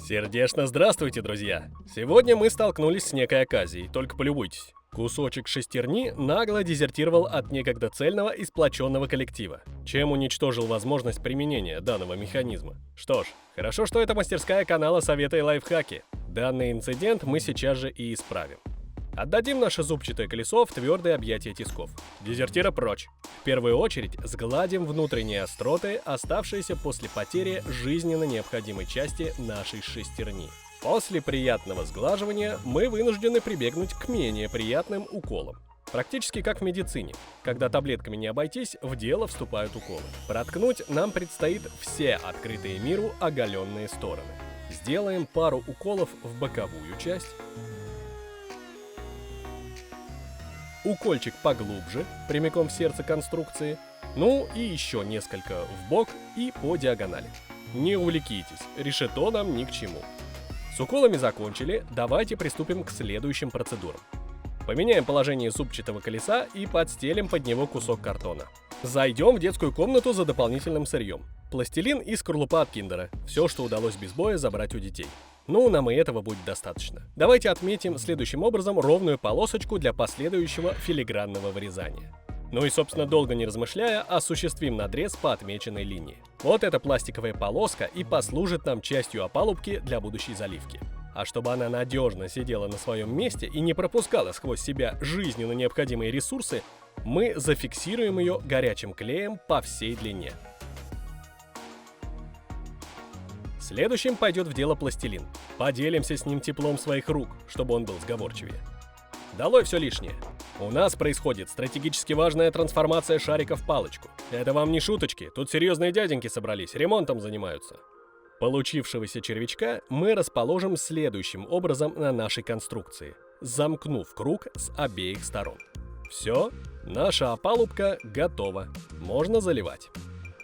Сердечно здравствуйте, друзья! Сегодня мы столкнулись с некой оказией, только полюбуйтесь. Кусочек шестерни нагло дезертировал от некогда цельного и сплоченного коллектива, чем уничтожил возможность применения данного механизма. Что ж, хорошо, что это мастерская канала «Советы и лайфхаки». Данный инцидент мы сейчас же и исправим. Отдадим наше зубчатое колесо в твердые объятия тисков. Дезертира прочь. В первую очередь сгладим внутренние остроты, оставшиеся после потери жизненно необходимой части нашей шестерни. После приятного сглаживания мы вынуждены прибегнуть к менее приятным уколам. Практически как в медицине. Когда таблетками не обойтись, в дело вступают уколы. Проткнуть нам предстоит все открытые миру оголенные стороны. Сделаем пару уколов в боковую часть. Укольчик поглубже, прямиком в сердце конструкции. Ну и еще несколько в бок и по диагонали. Не увлекитесь, решето нам ни к чему. С уколами закончили, давайте приступим к следующим процедурам. Поменяем положение зубчатого колеса и подстелим под него кусок картона. Зайдем в детскую комнату за дополнительным сырьем. Пластилин и скорлупа от киндера. Все, что удалось без боя забрать у детей. Ну, нам и этого будет достаточно. Давайте отметим следующим образом ровную полосочку для последующего филигранного вырезания. Ну и, собственно, долго не размышляя, осуществим надрез по отмеченной линии. Вот эта пластиковая полоска и послужит нам частью опалубки для будущей заливки. А чтобы она надежно сидела на своем месте и не пропускала сквозь себя жизненно необходимые ресурсы, мы зафиксируем ее горячим клеем по всей длине. Следующим пойдет в дело пластилин. Поделимся с ним теплом своих рук, чтобы он был сговорчивее. Долой все лишнее. У нас происходит стратегически важная трансформация шарика в палочку. Это вам не шуточки, тут серьезные дяденьки собрались, ремонтом занимаются. Получившегося червячка мы расположим следующим образом на нашей конструкции, замкнув круг с обеих сторон. Все, наша опалубка готова, можно заливать.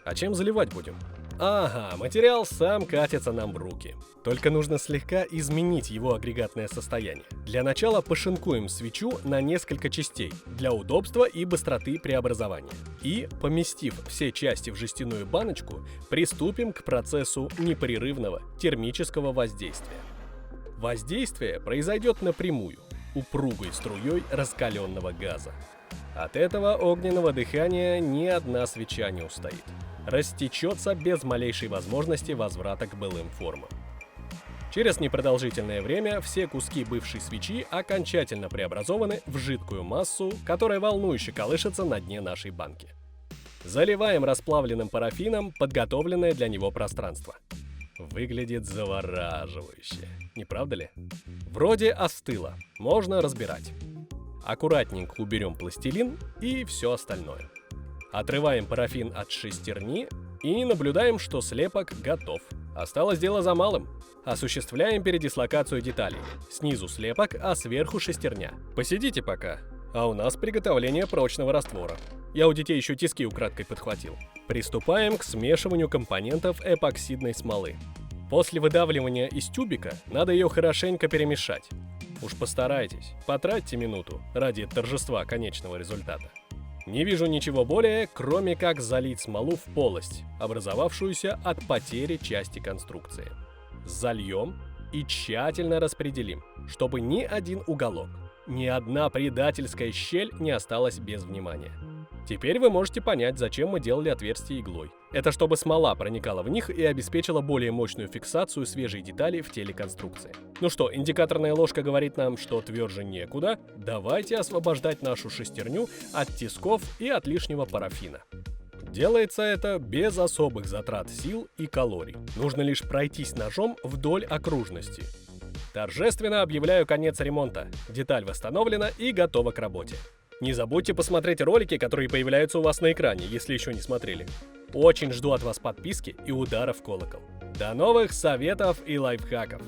А чем заливать будем? Ага, материал сам катится нам в руки. Только нужно слегка изменить его агрегатное состояние. Для начала пошинкуем свечу на несколько частей для удобства и быстроты преобразования. И, поместив все части в жестяную баночку, приступим к процессу непрерывного термического воздействия. Воздействие произойдет напрямую, упругой струей раскаленного газа. От этого огненного дыхания ни одна свеча не устоит. Растечется без малейшей возможности возврата к былым формам. Через непродолжительное время все куски бывшей свечи окончательно преобразованы в жидкую массу, которая волнующе колышется на дне нашей банки. Заливаем расплавленным парафином подготовленное для него пространство. Выглядит завораживающе, не правда ли? Вроде остыло, можно разбирать. Аккуратненько уберем пластилин и все остальное. Отрываем парафин от шестерни и наблюдаем, что слепок готов. Осталось дело за малым. Осуществляем передислокацию деталей. Снизу слепок, а сверху шестерня. Посидите пока, а у нас приготовление прочного раствора. Я у детей еще тиски украдкой подхватил. Приступаем к смешиванию компонентов эпоксидной смолы. После выдавливания из тюбика надо ее хорошенько перемешать. Уж постарайтесь, потратьте минуту ради торжества конечного результата. Не вижу ничего более, кроме как залить смолу в полость, образовавшуюся от потери части конструкции. Зальем и тщательно распределим, чтобы ни один уголок, ни одна предательская щель не осталась без внимания. Теперь вы можете понять, зачем мы делали отверстия иглой. Это чтобы смола проникала в них и обеспечила более мощную фиксацию свежей детали в теле конструкции. Ну что, индикаторная ложка говорит нам, что тверже некуда. Давайте освобождать нашу шестерню от тисков и от лишнего парафина. Делается это без особых затрат сил и калорий. Нужно лишь пройтись ножом вдоль окружности. Торжественно объявляю конец ремонта. Деталь восстановлена и готова к работе. Не забудьте посмотреть ролики, которые появляются у вас на экране, если еще не смотрели. Очень жду от вас подписки и удара в колокол. До новых советов и лайфхаков!